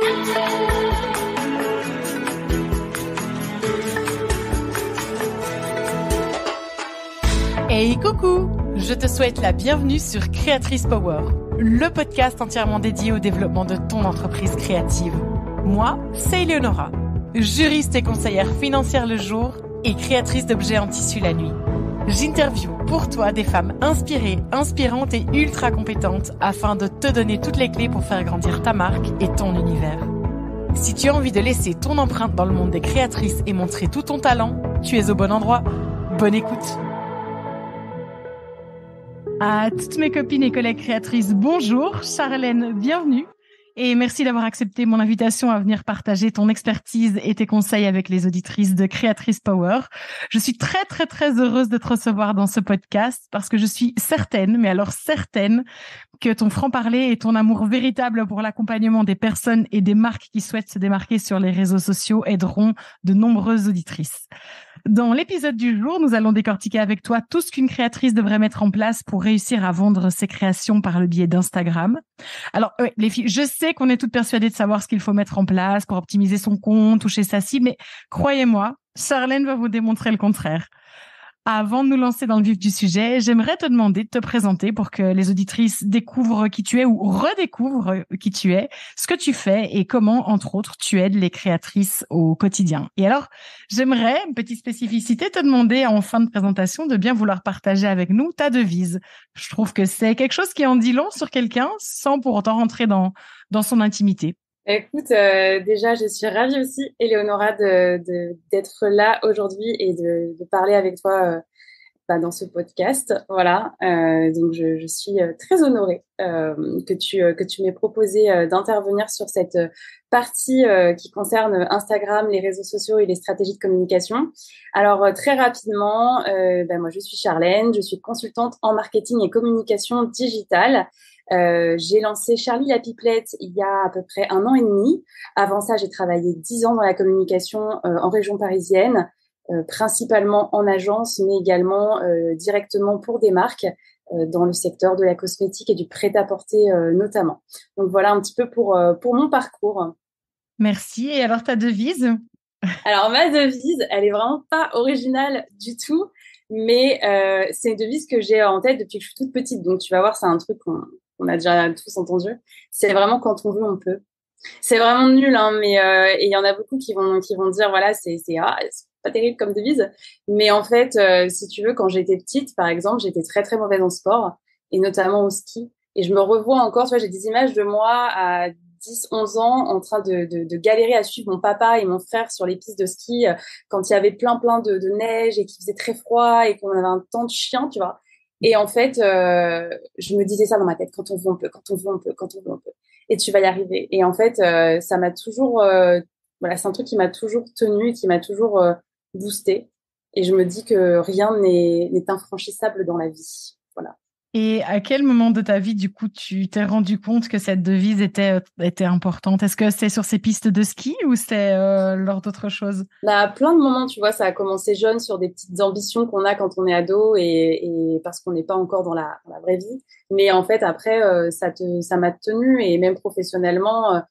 Hey coucou! Je te souhaite la bienvenue sur Créatrice Power, le podcast entièrement dédié au développement de ton entreprise créative. Moi, c'est Eleonora, juriste et conseillère financière le jour et créatrice d'objets en tissu la nuit. J'interviewe pour toi des femmes inspirées, inspirantes et ultra compétentes afin de te donner toutes les clés pour faire grandir ta marque et ton univers. Si tu as envie de laisser ton empreinte dans le monde des créatrices et montrer tout ton talent, tu es au bon endroit. Bonne écoute! À toutes mes copines et collègues créatrices, bonjour, Charlène, bienvenue et merci d'avoir accepté mon invitation à venir partager ton expertise et tes conseils avec les auditrices de Créatrice Power. Je suis très heureuse de te recevoir dans ce podcast parce que je suis certaine, mais alors certaine, que ton franc-parler et ton amour véritable pour l'accompagnement des personnes et des marques qui souhaitent se démarquer sur les réseaux sociaux aideront de nombreuses auditrices. Dans l'épisode du jour, nous allons décortiquer avec toi tout ce qu'une créatrice devrait mettre en place pour réussir à vendre ses créations par le biais d'Instagram. Alors, les filles, je sais qu'on est toutes persuadées de savoir ce qu'il faut mettre en place pour optimiser son compte, toucher sa cible, mais croyez-moi, Charlène va vous démontrer le contraire. Avant de nous lancer dans le vif du sujet, j'aimerais te demander de te présenter pour que les auditrices découvrent qui tu es ou redécouvrent qui tu es, ce que tu fais et comment, entre autres, tu aides les créatrices au quotidien. Et alors, j'aimerais, une petite spécificité, te demander en fin de présentation de bien vouloir partager avec nous ta devise. Je trouve que c'est quelque chose qui en dit long sur quelqu'un sans pour autant rentrer dans son intimité. Écoute, déjà, je suis ravie aussi, Eleonora, d'être là aujourd'hui et de parler avec toi dans ce podcast. Voilà, donc je suis très honorée que tu m'aies proposé d'intervenir sur cette partie qui concerne Instagram, les réseaux sociaux et les stratégies de communication. Alors, très rapidement, moi, je suis Charlène, je suis consultante en marketing et communication digitale. J'ai lancé Charlie la Pipelette il y a à peu près 1 an et demi. Avant ça, j'ai travaillé 10 ans dans la communication en région parisienne, principalement en agence, mais également directement pour des marques dans le secteur de la cosmétique et du prêt-à-porter notamment. Donc voilà un petit peu pour mon parcours. Merci. Et alors ta devise? Alors ma devise, elle est vraiment pas originale du tout, mais c'est une devise que j'ai en tête depuis que je suis toute petite. Donc tu vas voir, c'est un truc qu'on a déjà tous entendu. C'est vraiment quand on veut, on peut. C'est vraiment nul, hein, mais et il y en a beaucoup qui vont dire voilà, c'est pas terrible comme devise. Mais en fait, si tu veux, quand j'étais petite, par exemple, j'étais très mauvaise en sport et notamment au ski. Et je me revois encore, tu vois, j'ai des images de moi à 10, 11 ans en train de galérer à suivre mon papa et mon frère sur les pistes de ski quand il y avait plein de neige et qu'il faisait très froid et qu'on avait un temps de chien, tu vois. Et en fait, je me disais ça dans ma tête, quand on veut, on peut, quand on veut, on peut, quand on veut, on peut. Et tu vas y arriver. Et en fait, ça m'a toujours, voilà, c'est un truc qui m'a toujours tenue et qui m'a toujours boostée. Et je me dis que rien n'est infranchissable dans la vie. Voilà. Et à quel moment de ta vie, du coup, tu t'es rendu compte que cette devise était importante? Est-ce que c'est sur ces pistes de ski ou c'est lors d'autres choses? Bah, plein de moments, tu vois, ça a commencé jeune sur des petites ambitions qu'on a quand on est ado et parce qu'on n'est pas encore dans la vraie vie. Mais en fait, après, ça m'a tenue et même professionnellement,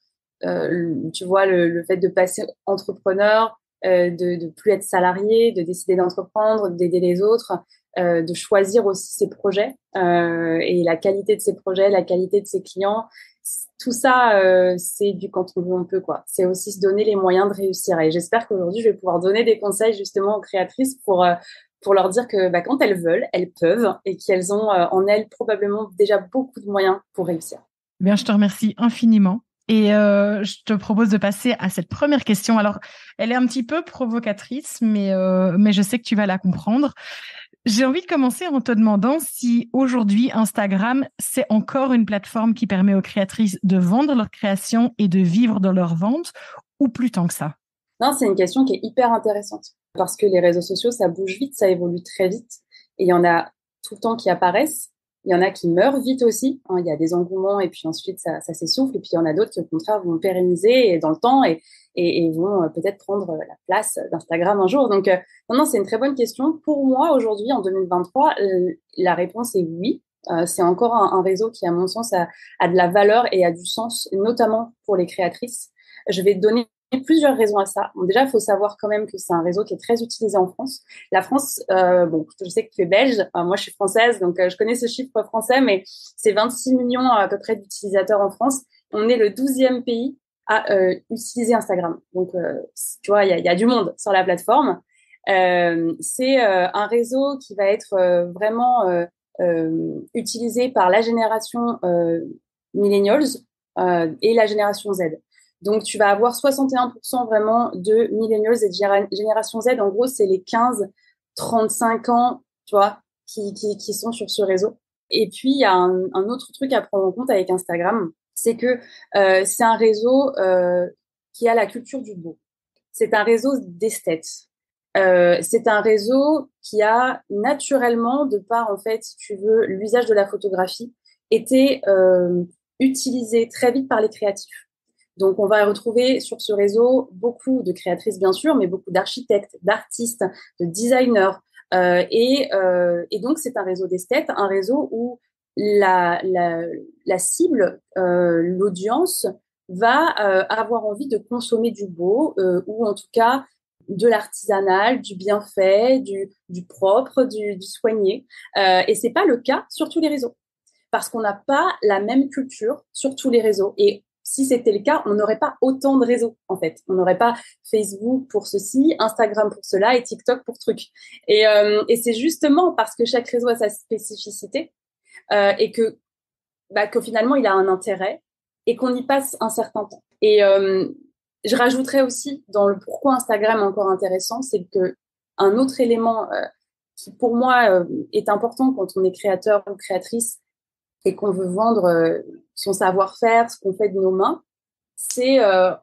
tu vois, le fait de passer entrepreneur, de plus être salarié, de décider d'entreprendre, d'aider les autres, de choisir aussi ses projets et la qualité de ses projets, la qualité de ses clients. Tout ça, c'est du quand on veut, on peut, quoi. C'est aussi se donner les moyens de réussir. Et j'espère qu'aujourd'hui, je vais pouvoir donner des conseils justement aux créatrices pour leur dire que quand elles veulent, elles peuvent et qu'elles ont en elles probablement déjà beaucoup de moyens pour réussir. Bien, je te remercie infiniment. Et je te propose de passer à cette première question. Alors, elle est un petit peu provocatrice, mais je sais que tu vas la comprendre. J'ai envie de commencer en te demandant si aujourd'hui Instagram, c'est encore une plateforme qui permet aux créatrices de vendre leurs créations et de vivre de leurs ventes ou plus tant que ça? Non, c'est une question qui est hyper intéressante parce que les réseaux sociaux, ça bouge vite, ça évolue très vite et il y en a tout le temps qui apparaissent. Il y en a qui meurent vite aussi, hein, il y a des engouements et puis ensuite ça s'essouffle et puis il y en a d'autres qui au contraire vont pérenniser dans le temps et vont peut-être prendre la place d'Instagram un jour. Donc non, c'est une très bonne question. Pour moi, aujourd'hui, en 2023, la réponse est oui. C'est encore un réseau qui, à mon sens, a de la valeur et a du sens, notamment pour les créatrices. Je vais te donner plusieurs raisons à ça. Bon, déjà, il faut savoir quand même que c'est un réseau qui est très utilisé en France. La France, bon, je sais que tu es belge, moi je suis française, donc je connais ce chiffre français, mais c'est 26 millions à peu près d'utilisateurs en France. On est le 12e pays à utiliser Instagram. Donc, tu vois, il y a du monde sur la plateforme. C'est un réseau qui va être vraiment utilisé par la génération millennials et la génération Z. Donc, tu vas avoir 61% vraiment de millennials et de génération Z. En gros, c'est les 15-35 ans, tu vois, qui sont sur ce réseau. Et puis, il y a un autre truc à prendre en compte avec Instagram, c'est que c'est un réseau qui a la culture du beau. C'est un réseau d'esthètes. C'est un réseau qui a naturellement, de par, en fait, si tu veux, l'usage de la photographie, été utilisé très vite par les créatifs. Donc, on va retrouver sur ce réseau beaucoup de créatrices, bien sûr, mais beaucoup d'architectes, d'artistes, de designers. Et donc, c'est un réseau d'esthètes, un réseau où la cible, l'audience, va avoir envie de consommer du beau, ou en tout cas de l'artisanal, du bien fait, du propre, du soigné. Et c'est pas le cas sur tous les réseaux, parce qu'on n'a pas la même culture sur tous les réseaux. Et si c'était le cas, on n'aurait pas autant de réseaux, en fait. On n'aurait pas Facebook pour ceci, Instagram pour cela et TikTok pour truc. Et c'est justement parce que chaque réseau a sa spécificité et que finalement, il a un intérêt et qu'on y passe un certain temps. Et je rajouterais aussi, dans le pourquoi Instagram est encore intéressant, c'est que un autre élément qui, pour moi, est important quand on est créateur ou créatrice et qu'on veut vendre son savoir-faire, ce qu'on fait de nos mains, c'est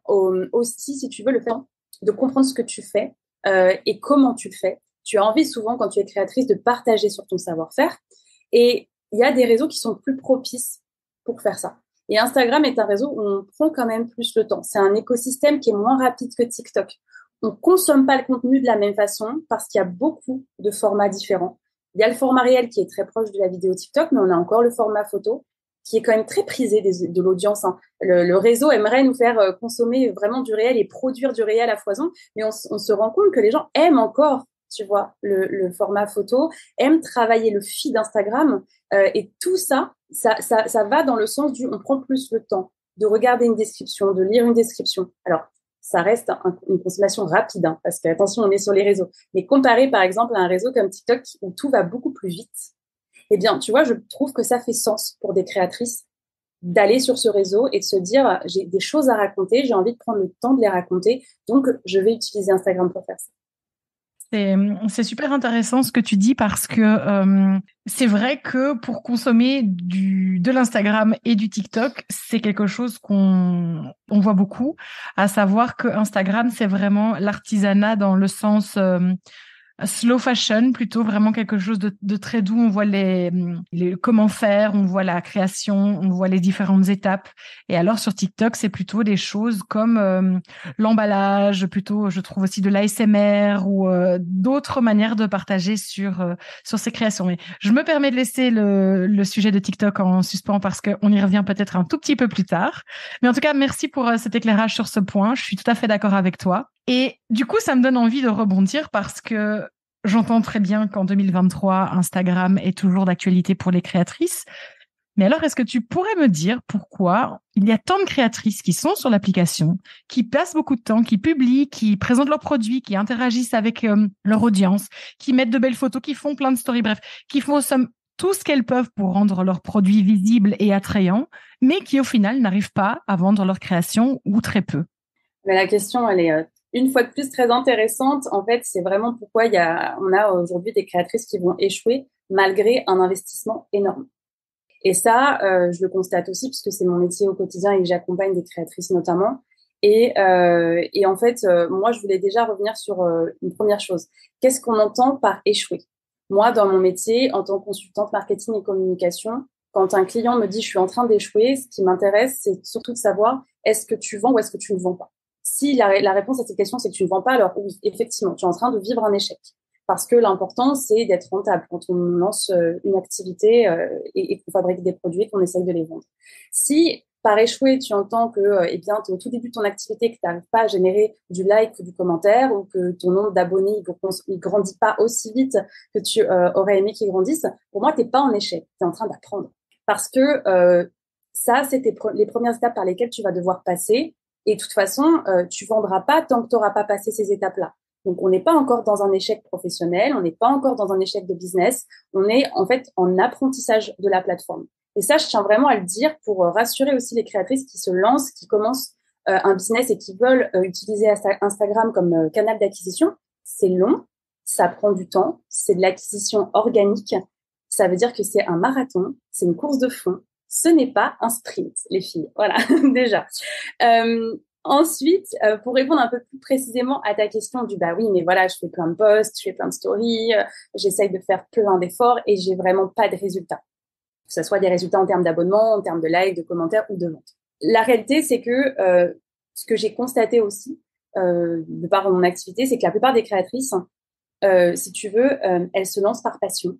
aussi, si tu veux, le fait de comprendre ce que tu fais et comment tu le fais. Tu as envie souvent, quand tu es créatrice, de partager sur ton savoir-faire. Et il y a des réseaux qui sont plus propices pour faire ça. Et Instagram est un réseau où on prend quand même plus le temps. C'est un écosystème qui est moins rapide que TikTok. On consomme pas le contenu de la même façon parce qu'il y a beaucoup de formats différents. Il y a le format réel qui est très proche de la vidéo TikTok, mais on a encore le format photo qui est quand même très prisé de l'audience. Hein. Le réseau aimerait nous faire consommer vraiment du réel et produire du réel à foison, mais on se rend compte que les gens aiment encore, tu vois, le format photo, aiment travailler le feed d'Instagram et tout ça va dans le sens du on prend plus le temps de regarder une description, de lire une description. Alors, ça reste une consommation rapide, hein, parce que, attention, on est sur les réseaux. Mais comparé, par exemple, à un réseau comme TikTok, où tout va beaucoup plus vite, eh bien, tu vois, je trouve que ça fait sens pour des créatrices d'aller sur ce réseau et de se dire, j'ai des choses à raconter, j'ai envie de prendre le temps de les raconter, donc je vais utiliser Instagram pour faire ça. C'est super intéressant ce que tu dis parce que c'est vrai que pour consommer de l'Instagram et du TikTok, c'est quelque chose qu'on voit beaucoup, à savoir que Instagram, c'est vraiment l'artisanat dans le sens slow fashion, plutôt vraiment quelque chose de très doux. On voit les comment faire, on voit la création, on voit les différentes étapes. Et alors sur TikTok, c'est plutôt des choses comme l'emballage, plutôt je trouve aussi de l'ASMR ou d'autres manières de partager sur ces créations. Mais je me permets de laisser le sujet de TikTok en suspens parce qu'on y revient peut-être un tout petit peu plus tard. Mais en tout cas, merci pour cet éclairage sur ce point. Je suis tout à fait d'accord avec toi. Et du coup, ça me donne envie de rebondir parce que j'entends très bien qu'en 2023, Instagram est toujours d'actualité pour les créatrices. Mais alors, est-ce que tu pourrais me dire pourquoi il y a tant de créatrices qui sont sur l'application, qui passent beaucoup de temps, qui publient, qui présentent leurs produits, qui interagissent avec leur audience, qui mettent de belles photos, qui font plein de stories, bref, qui font tout ce qu'elles peuvent pour rendre leurs produits visibles et attrayants, mais qui au final n'arrivent pas à vendre leur création ou très peu? Mais la question, elle est une fois de plus très intéressante. En fait, c'est vraiment pourquoi on a aujourd'hui des créatrices qui vont échouer malgré un investissement énorme. Et ça, je le constate aussi puisque c'est mon métier au quotidien et que j'accompagne des créatrices notamment. Et en fait, moi, je voulais déjà revenir sur une première chose. Qu'est-ce qu'on entend par échouer? Moi, dans mon métier, en tant que consultante marketing et communication, quand un client me dit je suis en train d'échouer, ce qui m'intéresse, c'est surtout de savoir est-ce que tu vends ou est-ce que tu ne vends pas. Si la réponse à cette question, c'est que tu ne vends pas, alors oui, effectivement, tu es en train de vivre un échec. Parce que l'important, c'est d'être rentable quand on lance une activité et qu'on fabrique des produits et qu'on essaye de les vendre. Si, par échouer, tu entends que eh bien, tu es au tout début de ton activité, que tu n'arrives pas à générer du like ou du commentaire, ou que ton nombre d'abonnés il grandit pas aussi vite que tu aurais aimé qu'il grandisse, pour moi, tu n'es pas en échec, tu es en train d'apprendre. Parce que ça, c'est les premières étapes par lesquelles tu vas devoir passer. Et de toute façon, tu vendras pas tant que tu n'auras pas passé ces étapes-là. Donc, on n'est pas encore dans un échec professionnel, on n'est pas encore dans un échec de business, on est en fait en apprentissage de la plateforme. Et ça, je tiens vraiment à le dire pour rassurer aussi les créatrices qui se lancent, qui commencent un business et qui veulent utiliser Instagram comme canal d'acquisition. C'est long, ça prend du temps, c'est de l'acquisition organique. Ça veut dire que c'est un marathon, c'est une course de fond. Ce n'est pas un sprint, les filles. Voilà, déjà. Ensuite, pour répondre un peu plus précisément à ta question du bah oui, mais voilà, je fais plein de posts, je fais plein de stories, j'essaye de faire plein d'efforts et j'ai vraiment pas de résultats. Que ce soit des résultats en termes d'abonnement, en termes de likes, de commentaires ou de ventes. La réalité, c'est que ce que j'ai constaté aussi de par mon activité, c'est que la plupart des créatrices, si tu veux, elles se lancent par passion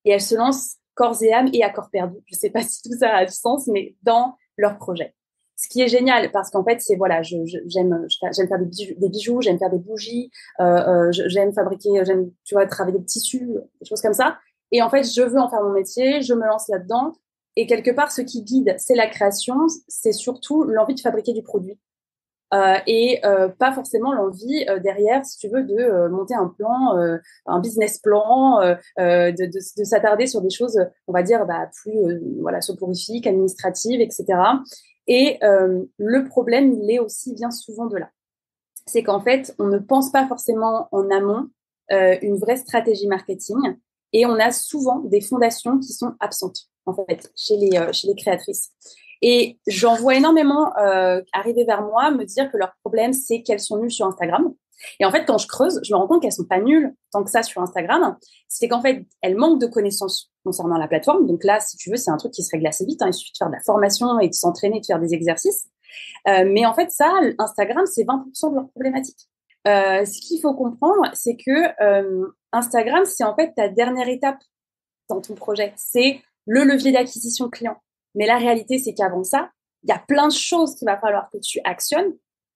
et elles se lancent corps et âme et à corps perdu. Je sais pas si tout ça a du sens, mais dans leur projet. Ce qui est génial parce qu'en fait, c'est voilà, j'aime faire des bijoux, j'aime faire des bougies, j'aime fabriquer, j'aime tu vois travailler des tissus, des choses comme ça. Et en fait, je veux en faire mon métier, je me lance là-dedans. Et quelque part, ce qui guide, c'est la création, c'est surtout l'envie de fabriquer du produit. Et pas forcément l'envie derrière, si tu veux, de monter un plan, un business plan, de s'attarder sur des choses, on va dire, bah, plus voilà, soporifiques, administratives, etc. Et le problème, il est aussi bien souvent de là. C'est qu'en fait, on ne pense pas forcément en amont une vraie stratégie marketing et on a souvent des fondations qui sont absentes, en fait, chez les créatrices. Et j'en vois énormément arriver vers moi, me dire que leur problème, c'est qu'elles sont nulles sur Instagram. Et en fait, quand je creuse, je me rends compte qu'elles sont pas nulles tant que ça sur Instagram. C'est qu'en fait, elles manquent de connaissances concernant la plateforme. Donc là, si tu veux, c'est un truc qui se règle assez vite. Il suffit de faire de la formation et de s'entraîner, de faire des exercices. Mais en fait, ça, Instagram, c'est 20% de leur problématique. Ce qu'il faut comprendre, c'est que Instagram, c'est en fait ta dernière étape dans ton projet. C'est le levier d'acquisition client. Mais la réalité, c'est qu'avant ça, il y a plein de choses qu'il va falloir que tu actionnes.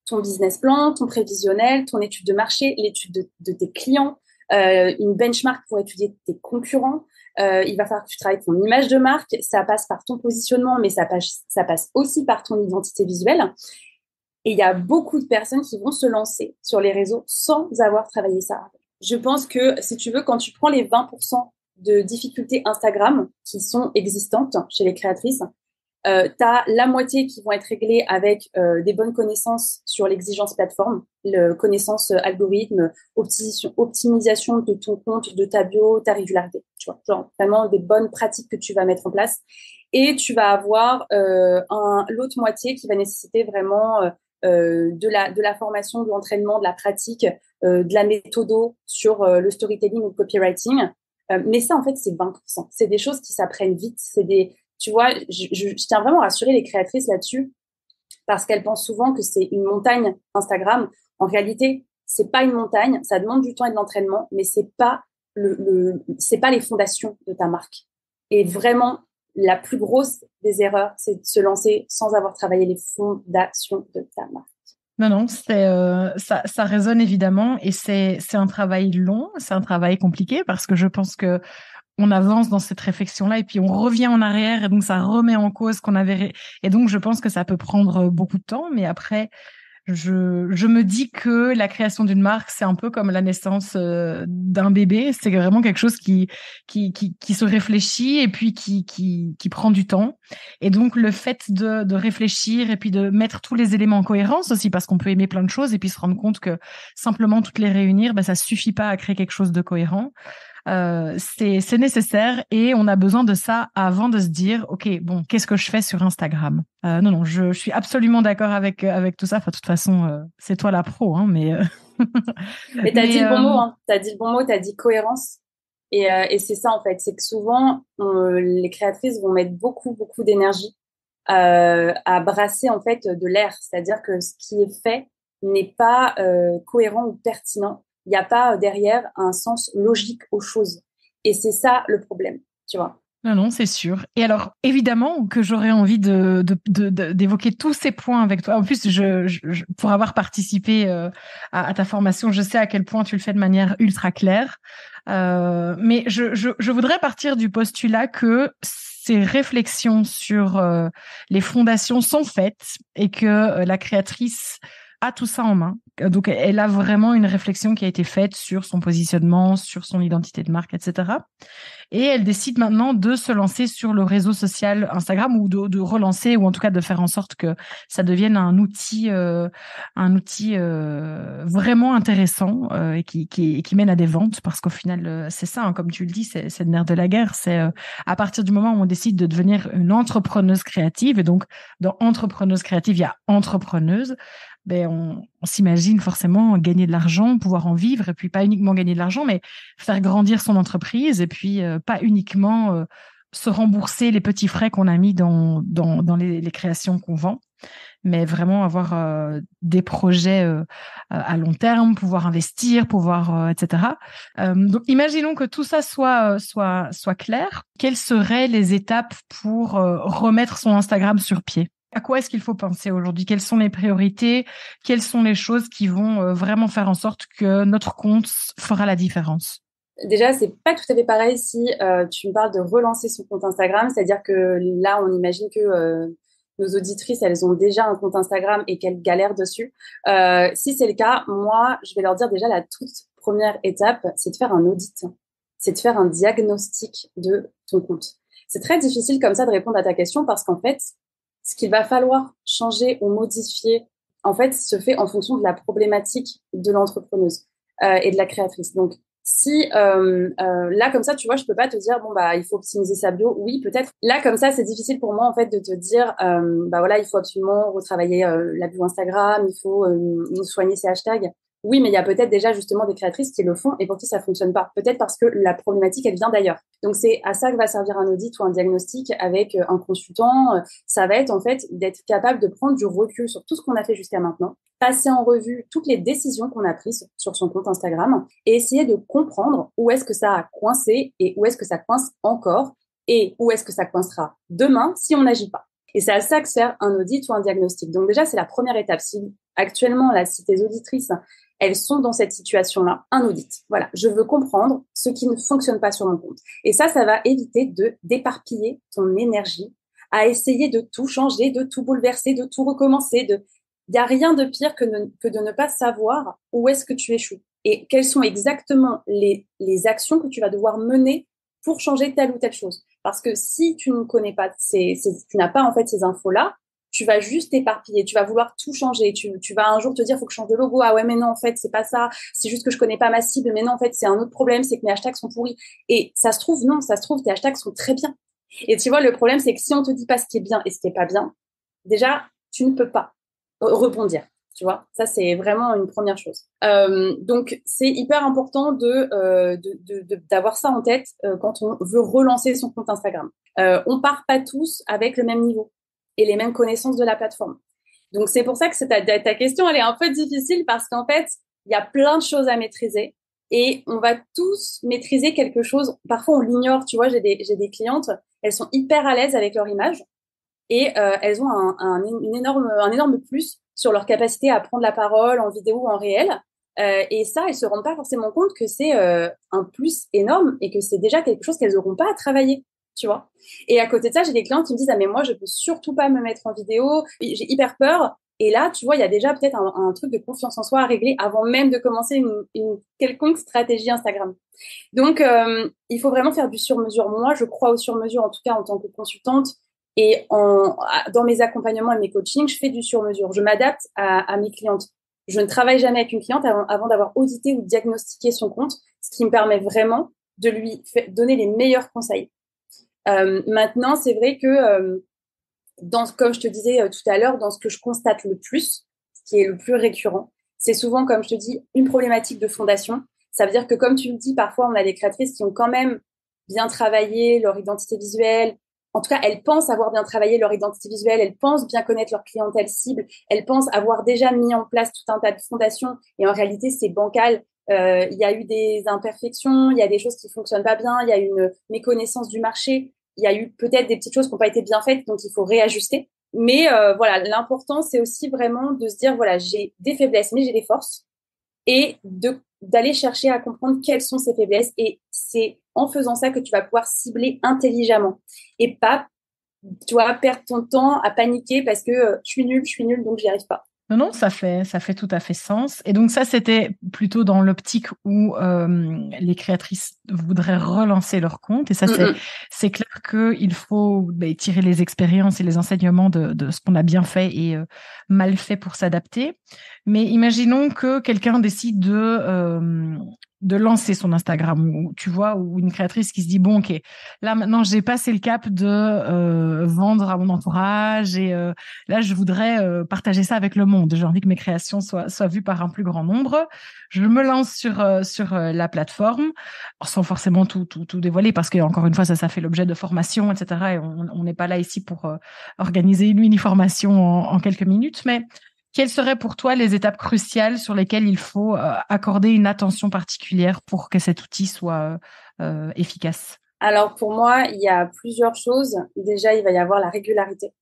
Ton business plan, ton prévisionnel, ton étude de marché, l'étude de tes clients, une benchmark pour étudier tes concurrents. Il va falloir que tu travailles ton image de marque. Ça passe par ton positionnement, mais ça passe aussi par ton identité visuelle. Et il y a beaucoup de personnes qui vont se lancer sur les réseaux sans avoir travaillé ça. Je pense que, si tu veux, quand tu prends les 20% de difficultés Instagram qui sont existantes chez les créatrices, tu as la moitié qui vont être réglées avec des bonnes connaissances sur l'exigence plateforme, connaissances algorithmes, optimisation de ton compte, de ta bio, ta régularité. Tu vois, genre vraiment des bonnes pratiques que tu vas mettre en place. Et tu vas avoir l'autre moitié qui va nécessiter vraiment de la formation, de l'entraînement, de la pratique, de la méthodo sur le storytelling ou le copywriting. Mais ça, en fait, c'est 20%. C'est des choses qui s'apprennent vite. Tu vois, je tiens vraiment à rassurer les créatrices là-dessus parce qu'elles pensent souvent que c'est une montagne Instagram. En réalité, c'est pas une montagne. Ça demande du temps et de l'entraînement, mais c'est pas c'est pas les fondations de ta marque. Et vraiment, la plus grosse des erreurs, c'est de se lancer sans avoir travaillé les fondations de ta marque. Non, non, ça résonne évidemment et c'est un travail long, c'est un travail compliqué parce que je pense que on avance dans cette réflexion-là et puis on revient en arrière et donc ça remet en cause ce qu'on avait. Et donc je pense que ça peut prendre beaucoup de temps, mais après, je me dis que la création d'une marque, c'est un peu comme la naissance d'un bébé. C'est vraiment quelque chose qui se réfléchit et puis qui prend du temps. Et donc, le fait de réfléchir et puis de mettre tous les éléments en cohérence aussi, parce qu'on peut aimer plein de choses et puis se rendre compte que simplement toutes les réunir, ben, ça suffit pas à créer quelque chose de cohérent. C'est nécessaire et on a besoin de ça avant de se dire ok bon qu'est-ce que je fais sur Instagram. Non non je suis absolument d'accord avec tout ça. Enfin de toute façon c'est toi la pro hein mais mais t'as dit le bon mot hein. T'as dit le bon mot, t'as dit cohérence et c'est ça en fait, c'est que souvent les créatrices vont mettre beaucoup d'énergie à brasser en fait de l'air, c'est-à-dire que ce qui est fait n'est pas cohérent ou pertinent. Il n'y a pas derrière un sens logique aux choses. Et c'est ça le problème, tu vois. Non, non, c'est sûr. Et alors, évidemment que j'aurais envie d'évoquer tous ces points avec toi. En plus, pour avoir participé à ta formation, je sais à quel point tu le fais de manière ultra claire. Mais je voudrais partir du postulat que ces réflexions sur les fondations sont faites et que la créatrice a tout ça en main. Donc, elle a vraiment une réflexion qui a été faite sur son positionnement, sur son identité de marque, etc. Et elle décide maintenant de se lancer sur le réseau social Instagram ou de relancer ou en tout cas de faire en sorte que ça devienne un outil vraiment intéressant et qui mène à des ventes parce qu'au final c'est ça, hein, comme tu le dis, c'est le nerf de la guerre. C'est à partir du moment où on décide de devenir une entrepreneuse créative et donc dans entrepreneuse créative il y a entrepreneuse. Ben on s'imagine forcément gagner de l'argent, pouvoir en vivre, et puis pas uniquement gagner de l'argent, mais faire grandir son entreprise, et puis pas uniquement se rembourser les petits frais qu'on a mis dans les créations qu'on vend, mais vraiment avoir des projets à long terme, pouvoir investir, pouvoir, etc. Donc, imaginons que tout ça soit clair. Quelles seraient les étapes pour remettre son Instagram sur pied? À quoi est-ce qu'il faut penser aujourd'hui? Quelles sont les priorités? Quelles sont les choses qui vont vraiment faire en sorte que notre compte fera la différence? Déjà, c'est pas tout à fait pareil si tu me parles de relancer son compte Instagram, c'est-à-dire que là, on imagine que nos auditrices, elles ont déjà un compte Instagram et qu'elles galèrent dessus. Si c'est le cas, moi, je vais leur dire déjà la toute première étape, c'est de faire un audit, c'est de faire un diagnostic de ton compte. C'est très difficile comme ça de répondre à ta question parce qu'en fait, ce qu'il va falloir changer ou modifier, en fait, se fait en fonction de la problématique de l'entrepreneuse et de la créatrice. Donc, si là comme ça, tu vois, je peux pas te dire bon bah il faut optimiser sa bio. Oui, peut-être. Là comme ça, c'est difficile pour moi en fait de te dire bah voilà, il faut absolument retravailler la bio Instagram, il faut soigner ses hashtags. Oui, mais il y a peut-être déjà justement des créatrices qui le font et pour qui ça fonctionne pas. Peut-être parce que la problématique elle vient d'ailleurs. Donc c'est à ça que va servir un audit ou un diagnostic avec un consultant. Ça va être en fait d'être capable de prendre du recul sur tout ce qu'on a fait jusqu'à maintenant, passer en revue toutes les décisions qu'on a prises sur son compte Instagram et essayer de comprendre où est-ce que ça a coincé et où est-ce que ça coince encore et où est-ce que ça coincera demain si on n'agit pas. Et c'est à ça que sert un audit ou un diagnostic. Donc déjà, c'est la première étape. Si actuellement, là, si tes auditrices, elles sont dans cette situation-là, un audit. Voilà, je veux comprendre ce qui ne fonctionne pas sur mon compte. Et ça va éviter de d'éparpiller ton énergie à essayer de tout changer, de tout bouleverser, de tout recommencer. Il n'y a rien de pire que de ne pas savoir où est-ce que tu échoues et quelles sont exactement les actions que tu vas devoir mener pour changer telle ou telle chose. Parce que si tu ne connais pas tu n'as pas en fait ces infos-là, tu vas juste t'éparpiller, tu vas vouloir tout changer, tu vas un jour te dire faut que je change de logo, ah ouais mais non en fait c'est pas ça, c'est juste que je connais pas ma cible, mais non en fait c'est un autre problème, c'est que mes hashtags sont pourris. Et ça se trouve non, ça se trouve tes hashtags sont très bien. Et tu vois le problème c'est que si on te dit pas ce qui est bien et ce qui est pas bien, déjà tu ne peux pas rebondir. Tu vois, ça c'est vraiment une première chose. Donc c'est hyper important d'avoir ça en tête quand on veut relancer son compte Instagram. On part pas tous avec le même niveau et les mêmes connaissances de la plateforme. Donc c'est pour ça que ta question elle est un peu difficile parce qu'en fait il y a plein de choses à maîtriser et on va tous maîtriser quelque chose. Parfois on l'ignore. Tu vois, j'ai des clientes, elles sont hyper à l'aise avec leur image et elles ont un énorme plus sur leur capacité à prendre la parole en vidéo ou en réel. Et ça, elles se rendent pas forcément compte que c'est un plus énorme et que c'est déjà quelque chose qu'elles n'auront pas à travailler, tu vois. Et à côté de ça, j'ai des clients qui me disent ah mais moi je peux surtout pas me mettre en vidéo, j'ai hyper peur. Et là, tu vois, il y a déjà peut-être un truc de confiance en soi à régler avant même de commencer une quelconque stratégie Instagram. Donc, il faut vraiment faire du sur-mesure. Moi, je crois au sur-mesure, en tout cas en tant que consultante. Et dans mes accompagnements et mes coachings, je fais du sur-mesure. Je m'adapte à mes clientes. Je ne travaille jamais avec une cliente avant d'avoir audité ou diagnostiqué son compte, ce qui me permet vraiment de lui donner les meilleurs conseils. Maintenant, c'est vrai que comme je te disais tout à l'heure, dans ce que je constate le plus, ce qui est le plus récurrent, c'est souvent, comme je te dis, une problématique de fondation. Ça veut dire que, comme tu le dis, parfois, on a des créatrices qui ont quand même bien travaillé leur identité visuelle. En tout cas, elles pensent avoir bien travaillé leur identité visuelle, elles pensent bien connaître leur clientèle cible, elles pensent avoir déjà mis en place tout un tas de fondations. Et en réalité, c'est bancal. Il y a eu des imperfections, il y a des choses qui fonctionnent pas bien, il y a une méconnaissance du marché. il y a eu peut-être des petites choses qui n'ont pas été bien faites, donc il faut réajuster. Mais voilà, l'important, c'est aussi vraiment de se dire, voilà, j'ai des faiblesses, mais j'ai des forces. Et d'aller chercher à comprendre quelles sont ces faiblesses. Et c'est en faisant ça que tu vas pouvoir cibler intelligemment. Et pas, tu vois, perdre ton temps à paniquer parce que je suis nulle, donc j'y arrive pas. Non, non, ça fait tout à fait sens. Et donc ça, c'était plutôt dans l'optique où les créatrices voudraient relancer leur compte. Et ça, c'est clair qu'il faut tirer les expériences et les enseignements de ce qu'on a bien fait et mal fait pour s'adapter. Mais imaginons que quelqu'un décide de lancer son Instagram, ou tu vois, ou une créatrice qui se dit bon, ok, là maintenant j'ai passé le cap de vendre à mon entourage et là je voudrais partager ça avec le monde. J'ai envie que mes créations soient vues par un plus grand nombre. Je me lance sur la plateforme sans forcément tout dévoiler parce que encore une fois ça fait l'objet de formations, etc. Et on n'est pas là ici pour organiser une mini formation en quelques minutes, mais quelles seraient pour toi les étapes cruciales sur lesquelles il faut accorder une attention particulière pour que cet outil soit efficace? Alors pour moi, il y a plusieurs choses. Déjà, il va y avoir la régularité.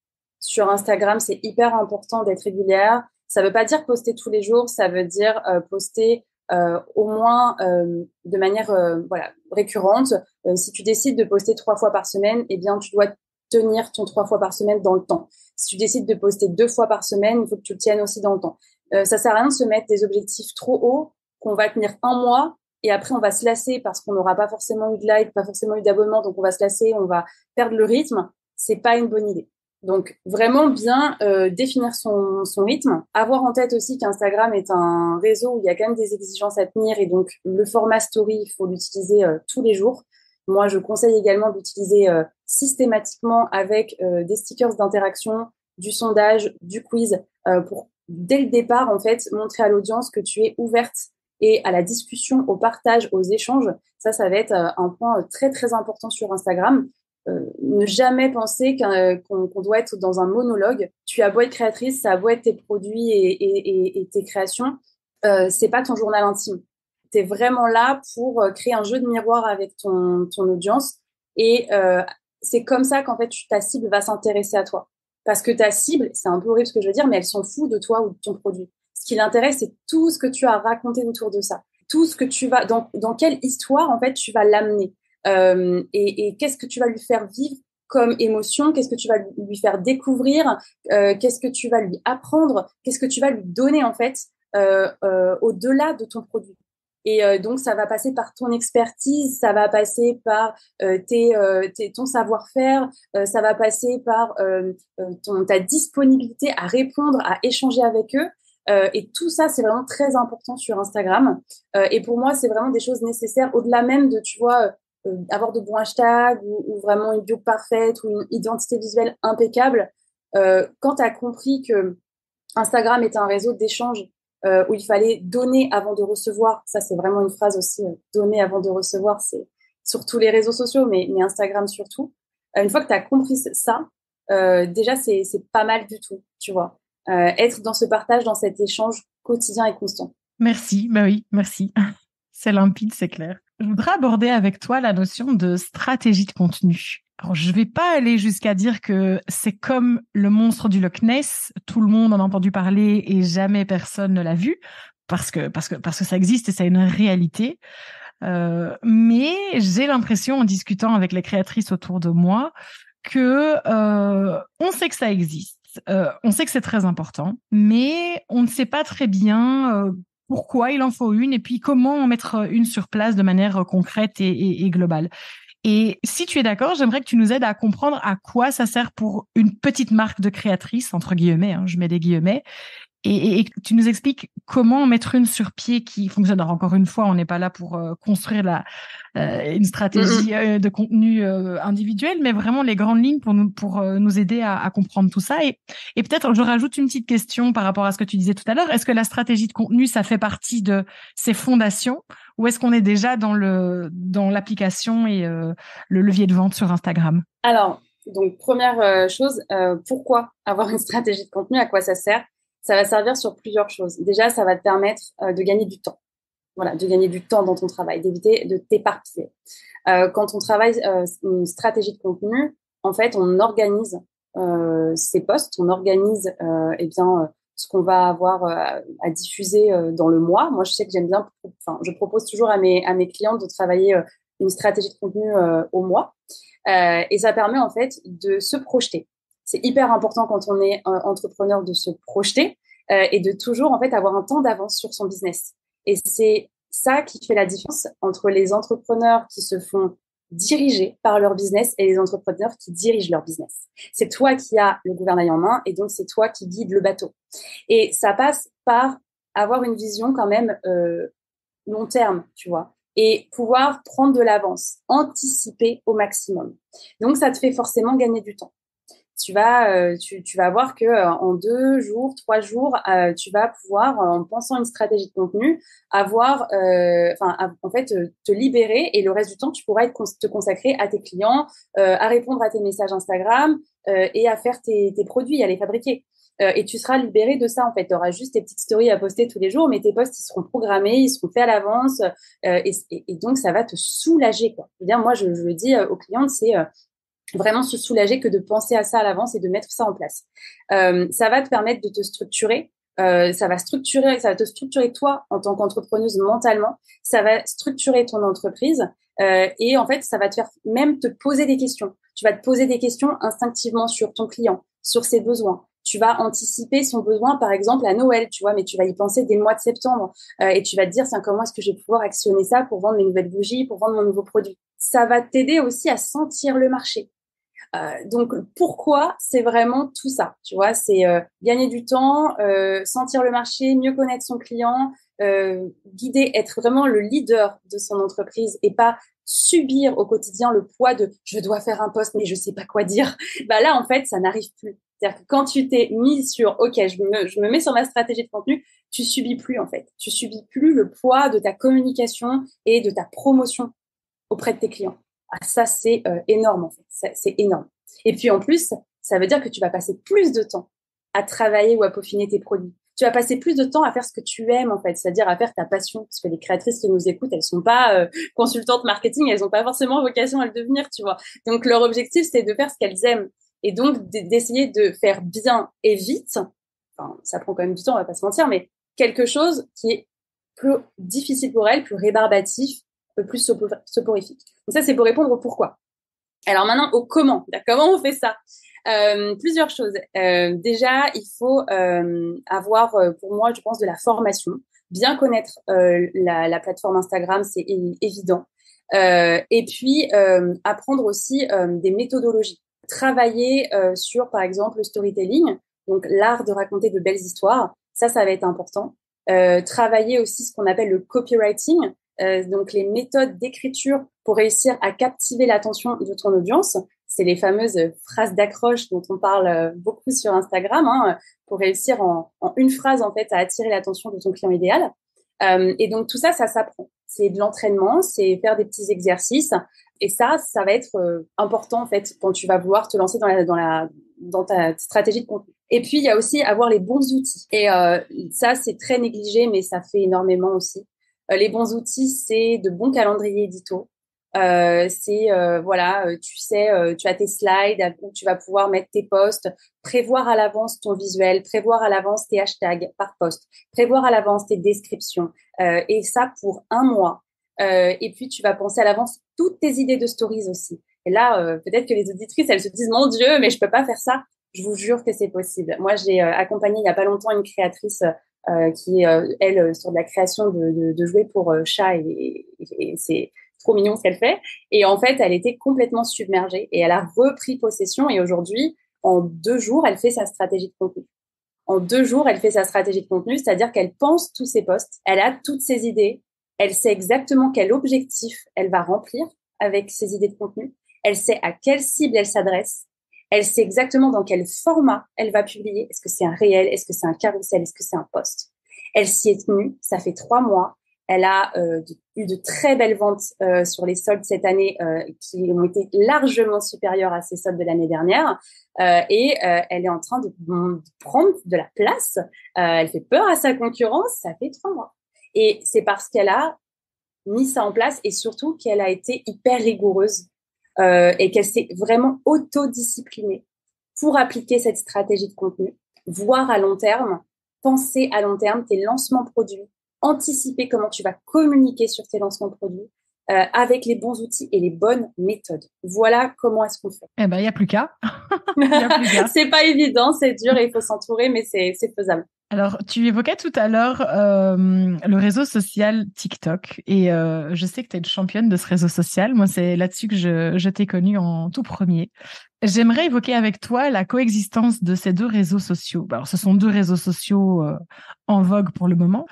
Sur Instagram, c'est hyper important d'être régulière. Ça ne veut pas dire poster tous les jours, ça veut dire poster au moins de manière voilà, récurrente. Si tu décides de poster 3 fois par semaine, eh bien, tu dois tenir ton 3 fois par semaine dans le temps. Si tu décides de poster 2 fois par semaine, il faut que tu le tiennes aussi dans le temps. Ça sert à rien de se mettre des objectifs trop hauts qu'on va tenir un mois et après on va se lasser parce qu'on n'aura pas forcément eu de like, pas forcément eu d'abonnement, donc on va se lasser, on va perdre le rythme. C'est pas une bonne idée. Donc vraiment bien définir son rythme, avoir en tête aussi qu'Instagram est un réseau où il y a quand même des exigences à tenir et donc le format story, il faut l'utiliser tous les jours. Moi, je conseille également d'utiliser systématiquement avec des stickers d'interaction, du sondage, du quiz, pour dès le départ, en fait, montrer à l'audience que tu es ouverte et à la discussion, au partage, aux échanges. Ça va être un point très, très important sur Instagram. Ne jamais penser qu'on doit être dans un monologue. Tu as beau être créatrice, ça a beau être tes produits et tes créations, c'est pas ton journal intime. Tu es vraiment là pour créer un jeu de miroir avec ton audience et c'est comme ça qu'en fait ta cible va s'intéresser à toi. Parce que ta cible, c'est un peu horrible ce que je veux dire, mais elle s'en fout de toi ou de ton produit. Ce qui l'intéresse, c'est tout ce que tu as raconté autour de ça. Tout ce que tu vas, dans quelle histoire, en fait, tu vas l'amener. Et qu'est-ce que tu vas lui faire vivre comme émotion, qu'est-ce que tu vas lui faire découvrir, qu'est-ce que tu vas lui apprendre, qu'est-ce que tu vas lui donner, en fait, au-delà de ton produit. Et donc, ça va passer par ton expertise, ça va passer par ton savoir-faire, ça va passer par ta disponibilité à répondre, à échanger avec eux. Et tout ça, c'est vraiment très important sur Instagram. Et pour moi, c'est vraiment des choses nécessaires au-delà même de, tu vois, avoir de bons hashtags ou vraiment une bio parfaite ou une identité visuelle impeccable. Quand tu as compris que Instagram est un réseau d'échange où il fallait donner avant de recevoir. Ça, c'est vraiment une phrase aussi, donner avant de recevoir, c'est sur tous les réseaux sociaux, mais Instagram surtout. Une fois que tu as compris ça, déjà, c'est pas mal du tout, tu vois. Être dans ce partage, dans cet échange quotidien et constant. Merci, bah oui, merci. C'est limpide, c'est clair. Je voudrais aborder avec toi la notion de stratégie de contenu. Alors, je vais pas aller jusqu'à dire que c'est comme le monstre du Loch Ness, tout le monde en a entendu parler et jamais personne ne l'a vu, parce que ça existe et c'est une réalité. Mais j'ai l'impression, en discutant avec les créatrices autour de moi, que on sait que ça existe, on sait que c'est très important, mais on ne sait pas très bien pourquoi il en faut une et puis comment en mettre une sur place de manière concrète et globale. Et si tu es d'accord, j'aimerais que tu nous aides à comprendre à quoi ça sert pour une petite marque de créatrice, entre guillemets, hein, je mets des guillemets, et que tu nous expliques comment mettre une sur pied qui fonctionne. Alors, encore une fois, on n'est pas là pour construire une stratégie de contenu individuel, mais vraiment les grandes lignes pour nous aider à comprendre tout ça. Et peut-être, je rajoute une petite question par rapport à ce que tu disais tout à l'heure. Est-ce que la stratégie de contenu, ça fait partie de ces fondations ou est-ce qu'on est déjà dans l'application et le levier de vente sur Instagram? Alors, donc, première chose, pourquoi avoir une stratégie de contenu? À quoi ça sert? Ça va servir sur plusieurs choses. Déjà, ça va te permettre de gagner du temps. voilà, de gagner du temps dans ton travail, d'éviter de t'éparpiller. Quand on travaille une stratégie de contenu, en fait, on organise ces posts, on organise ce qu'on va avoir à diffuser dans le mois. Moi, je sais que j'aime bien, enfin, je propose toujours à mes clients de travailler une stratégie de contenu au mois. Et ça permet en fait de se projeter. C'est hyper important quand on est entrepreneur de se projeter et de toujours en fait avoir un temps d'avance sur son business. Et c'est ça qui fait la différence entre les entrepreneurs qui se font diriger par leur business et les entrepreneurs qui dirigent leur business. C'est toi qui as le gouvernail en main et donc c'est toi qui guides le bateau. Et ça passe par avoir une vision quand même long terme, tu vois, et pouvoir prendre de l'avance, anticiper au maximum. Donc, ça te fait forcément gagner du temps. Tu vas voir que en 2 jours, 3 jours, tu vas pouvoir, en pensant une stratégie de contenu, te libérer et le reste du temps, tu pourras te consacrer à tes clients, à répondre à tes messages Instagram et à faire tes produits, à les fabriquer. Et tu seras libéré de ça en fait. Tu auras juste tes petites stories à poster tous les jours, mais tes posts ils seront programmés, ils seront faits à l'avance et donc ça va te soulager quoi. Eh bien moi je le dis aux clientes, c'est vraiment se soulager que de penser à ça à l'avance et de mettre ça en place. Ça va te permettre de te structurer. Ça va te structurer toi en tant qu'entrepreneuse mentalement. Ça va structurer ton entreprise et en fait, ça va te faire même te poser des questions. Tu vas te poser des questions instinctivement sur ton client, sur ses besoins. Tu vas anticiper son besoin, par exemple, à Noël, tu vois, mais tu vas y penser dès le mois de septembre et tu vas te dire, comment est-ce que je vais pouvoir actionner ça pour vendre mes nouvelles bougies, pour vendre mon nouveau produit. Ça va t'aider aussi à sentir le marché. Donc pourquoi c'est vraiment tout ça, tu vois, c'est gagner du temps, sentir le marché, mieux connaître son client, guider, être vraiment le leader de son entreprise et pas subir au quotidien le poids de je dois faire un post mais je sais pas quoi dire. Bah là en fait ça n'arrive plus. C'est-à-dire que quand tu t'es mis sur ok je me mets sur ma stratégie de contenu, tu subis plus en fait, tu subis plus le poids de ta communication et de ta promotion auprès de tes clients. Ah, ça, c'est énorme, en fait. C'est énorme. Et puis, en plus, ça veut dire que tu vas passer plus de temps à travailler ou à peaufiner tes produits. Tu vas passer plus de temps à faire ce que tu aimes, en fait, c'est-à-dire à faire ta passion. Parce que les créatrices qui nous écoutent, elles sont pas consultantes marketing, elles ont pas forcément vocation à le devenir, tu vois. Donc, leur objectif, c'est de faire ce qu'elles aiment. Et donc, d'essayer de faire bien et vite. Enfin, ça prend quand même du temps, on va pas se mentir, mais quelque chose qui est plus difficile pour elles, plus rébarbatif, plus soporifique. Donc ça, c'est pour répondre au pourquoi. Alors maintenant, au comment. Comment on fait ça? Plusieurs choses. Déjà, il faut avoir, pour moi, je pense, de la formation. Bien connaître la plateforme Instagram, c'est évident. Et puis, apprendre aussi des méthodologies. Travailler sur, par exemple, le storytelling, donc l'art de raconter de belles histoires. Ça va être important. Travailler aussi ce qu'on appelle le copywriting, donc les méthodes d'écriture pour réussir à captiver l'attention de ton audience. C'est les fameuses phrases d'accroche dont on parle beaucoup sur Instagram, hein, pour réussir en une phrase en fait à attirer l'attention de ton client idéal. Et donc tout ça s'apprend. C'est de l'entraînement, c'est faire des petits exercices. Et ça va être important en fait quand tu vas vouloir te lancer dans ta stratégie de contenu. Et puis il y a aussi avoir les bons outils. Et ça c'est très négligé, mais ça fait énormément aussi. Les bons outils, c'est de bons calendriers édito. Tu sais, tu as tes slides où tu vas pouvoir mettre tes posts, prévoir à l'avance ton visuel, prévoir à l'avance tes hashtags par post, prévoir à l'avance tes descriptions, et ça pour un mois. Et puis tu vas penser à l'avance toutes tes idées de stories aussi. Et là, peut-être que les auditrices, elles se disent mon Dieu, mais je peux pas faire ça. Je vous jure que c'est possible. Moi, j'ai accompagné il y a pas longtemps une créatrice qui est elle sur de la création de jouets pour chats et c'est trop mignon ce qu'elle fait. Et en fait, elle était complètement submergée et elle a repris possession. Et aujourd'hui, en 2 jours, elle fait sa stratégie de contenu. En 2 jours, elle fait sa stratégie de contenu, c'est-à-dire qu'elle pense tous ses posts, elle a toutes ses idées, elle sait exactement quel objectif elle va remplir avec ses idées de contenu, elle sait à quelle cible elle s'adresse, elle sait exactement dans quel format elle va publier. Est-ce que c'est un réel? Est-ce que c'est un carrousel? Est-ce que c'est un post? Elle s'y est tenue, ça fait 3 mois. Elle a eu de très belles ventes sur les soldes cette année qui ont été largement supérieures à ses soldes de l'année dernière. Elle est en train de prendre de la place. Elle fait peur à sa concurrence. Ça fait 3 mois. Et c'est parce qu'elle a mis ça en place et surtout qu'elle a été hyper rigoureuse et qu'elle s'est vraiment autodisciplinée pour appliquer cette stratégie de contenu, voir à long terme, penser à long terme tes lancements produits, anticiper comment tu vas communiquer sur tes lancements produits avec les bons outils et les bonnes méthodes. Voilà comment est-ce qu'on fait. Eh ben, il n'y a plus qu'à. Il y a plus qu'à. C'est pas évident, c'est dur et il faut s'entourer, mais c'est faisable. Alors, tu évoquais tout à l'heure le réseau social TikTok et je sais que tu es une championne de ce réseau social. Moi, c'est là-dessus que je t'ai connue en tout premier. J'aimerais évoquer avec toi la coexistence de ces deux réseaux sociaux. Alors, ce sont deux réseaux sociaux en vogue pour le moment.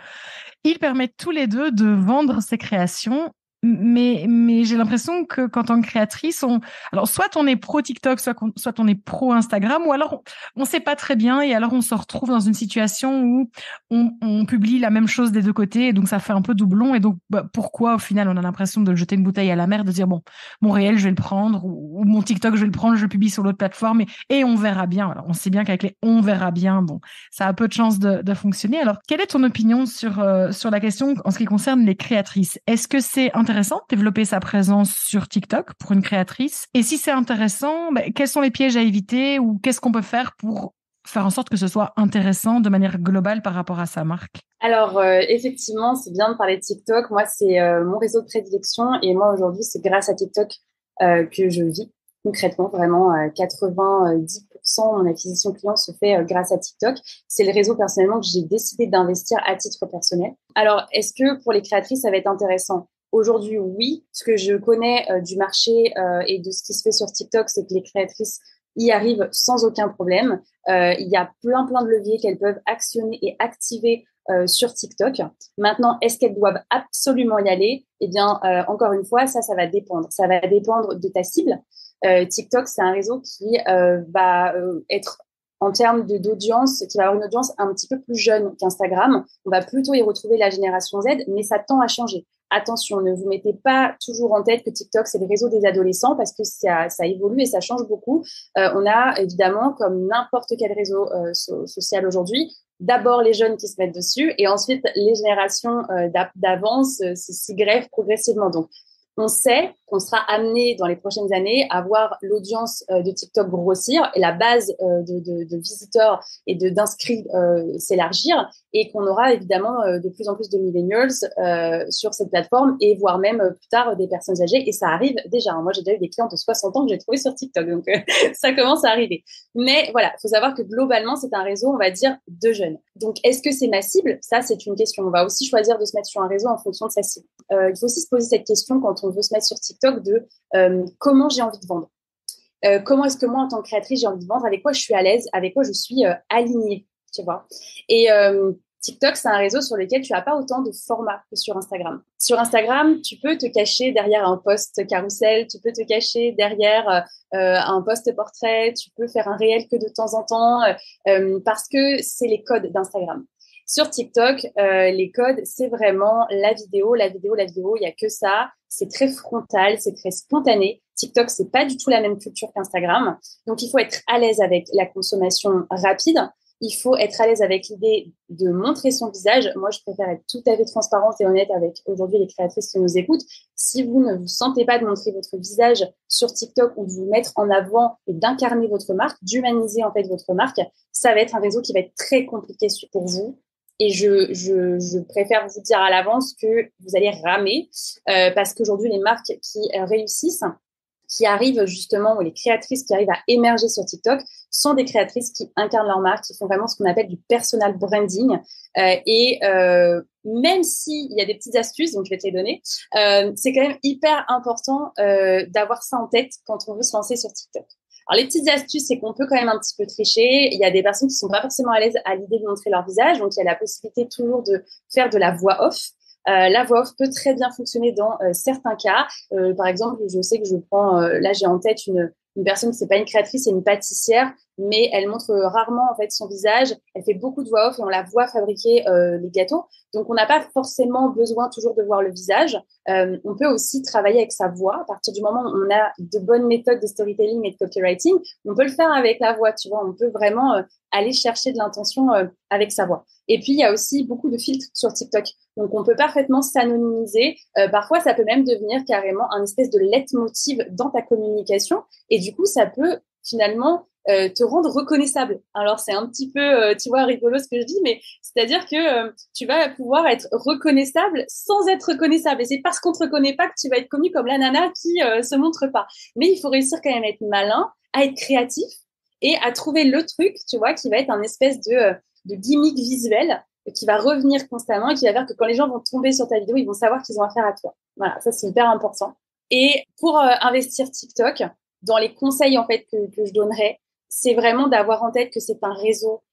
Ils permettent tous les deux de vendre ses créations. Mais j'ai l'impression que qu'en tant que créatrice, alors soit on est pro TikTok, soit on est pro Instagram, ou alors on sait pas très bien et alors on se retrouve dans une situation où on publie la même chose des deux côtés et donc ça fait un peu doublon et donc pourquoi au final on a l'impression de jeter une bouteille à la mer, de dire bon, mon réel je vais le prendre ou mon TikTok je vais le prendre, je le publie sur l'autre plateforme et on verra bien. Alors on sait bien qu'avec les on verra bien, bon, ça a peu de chances de fonctionner. Alors quelle est ton opinion sur la question en ce qui concerne les créatrices? Est-ce que c'est intéressant de développer sa présence sur TikTok pour une créatrice? Et si c'est intéressant, quels sont les pièges à éviter ou qu'est-ce qu'on peut faire pour faire en sorte que ce soit intéressant de manière globale par rapport à sa marque? Alors, effectivement, c'est bien de parler de TikTok. Moi, c'est mon réseau de prédilection et moi, aujourd'hui, c'est grâce à TikTok que je vis concrètement. Vraiment, 90% de mon acquisition client se fait grâce à TikTok. C'est le réseau personnellement que j'ai décidé d'investir à titre personnel. Alors, est-ce que pour les créatrices, ça va être intéressant? Aujourd'hui, oui. Ce que je connais du marché et de ce qui se fait sur TikTok, c'est que les créatrices y arrivent sans aucun problème. Il y a plein de leviers qu'elles peuvent actionner et activer sur TikTok. Maintenant, est-ce qu'elles doivent absolument y aller? Eh bien, encore une fois, ça va dépendre. Ça va dépendre de ta cible. TikTok, c'est un réseau qui va être en termes d'audience, qui va avoir une audience un petit peu plus jeune qu'Instagram. On va plutôt y retrouver la génération Z, mais ça tend à changer. Attention, ne vous mettez pas toujours en tête que TikTok, c'est le réseau des adolescents parce que ça évolue et ça change beaucoup. On a évidemment, comme n'importe quel réseau social aujourd'hui, d'abord les jeunes qui se mettent dessus et ensuite les générations d'avance s'y greffent progressivement. Donc, on sait qu'on sera amené dans les prochaines années à voir l'audience de TikTok grossir et la base de visiteurs et d'inscrits s'élargir et qu'on aura évidemment de plus en plus de millennials sur cette plateforme et voire même plus tard des personnes âgées. Et ça arrive déjà. Moi, j'ai déjà eu des clients de 60 ans que j'ai trouvé sur TikTok. Donc, ça commence à arriver. Mais voilà, il faut savoir que globalement, c'est un réseau, on va dire, de jeunes. Donc, est-ce que c'est ma cible? Ça, c'est une question. On va aussi choisir de se mettre sur un réseau en fonction de sa cible. Il faut aussi se poser cette question quand on veut se mettre sur TikTok de comment j'ai envie de vendre. Comment est-ce que moi, en tant que créatrice, j'ai envie de vendre, avec quoi je suis à l'aise, avec quoi je suis alignée, tu vois. Et TikTok, c'est un réseau sur lequel tu n'as pas autant de formats que sur Instagram. Sur Instagram, tu peux te cacher derrière un post carrousel, tu peux te cacher derrière un post portrait, tu peux faire un réel que de temps en temps parce que c'est les codes d'Instagram. Sur TikTok, les codes, c'est vraiment la vidéo, il y a que ça. C'est très frontal, c'est très spontané. TikTok, c'est pas du tout la même culture qu'Instagram. Donc, il faut être à l'aise avec la consommation rapide. Il faut être à l'aise avec l'idée de montrer son visage. Moi, je préfère être tout à fait transparente et honnête avec aujourd'hui les créatrices qui nous écoutent. Si vous ne vous sentez pas de montrer votre visage sur TikTok ou de vous mettre en avant et d'incarner votre marque, d'humaniser en fait votre marque, ça va être un réseau qui va être très compliqué pour vous. Et je préfère vous dire à l'avance que vous allez ramer parce qu'aujourd'hui, les marques qui réussissent, qui arrivent justement, ou les créatrices qui arrivent à émerger sur TikTok, sont des créatrices qui incarnent leur marque, qui font vraiment ce qu'on appelle du personal branding. Même s'il y a des petites astuces, donc je vais te les donner, c'est quand même hyper important d'avoir ça en tête quand on veut se lancer sur TikTok. Alors, les petites astuces, c'est qu'on peut quand même un petit peu tricher. Il y a des personnes qui sont pas forcément à l'aise à l'idée de montrer leur visage. Donc, il y a la possibilité toujours de faire de la voix off. La voix off peut très bien fonctionner dans certains cas. Par exemple, je sais que je prends, là, j'ai en tête une personne qui c'est pas une créatrice, c'est une pâtissière, mais elle montre rarement en fait son visage. Elle fait beaucoup de voix off et on la voit fabriquer les gâteaux. Donc, on n'a pas forcément besoin toujours de voir le visage. On peut aussi travailler avec sa voix. À partir du moment où on a de bonnes méthodes de storytelling et de copywriting, on peut le faire avec la voix, tu vois. On peut vraiment aller chercher de l'intention avec sa voix. Et puis, il y a aussi beaucoup de filtres sur TikTok. Donc, on peut parfaitement s'anonymiser. Parfois, ça peut même devenir carrément un espèce de leitmotiv dans ta communication. Et du coup, ça peut finalement te rendre reconnaissable. Alors, c'est un petit peu, tu vois, rigolo ce que je dis, mais c'est-à-dire que tu vas pouvoir être reconnaissable sans être reconnaissable. Et c'est parce qu'on te reconnaît pas que tu vas être connu comme la nana qui se montre pas. Mais il faut réussir quand même à être malin, à être créatif et à trouver le truc, tu vois, qui va être un espèce de gimmick visuel qui va revenir constamment et qui va faire que quand les gens vont tomber sur ta vidéo, ils vont savoir qu'ils ont affaire à toi. Voilà, ça c'est hyper important. Et pour investir TikTok, dans les conseils en fait que je donnerais, c'est vraiment d'avoir en tête que c'est un réseau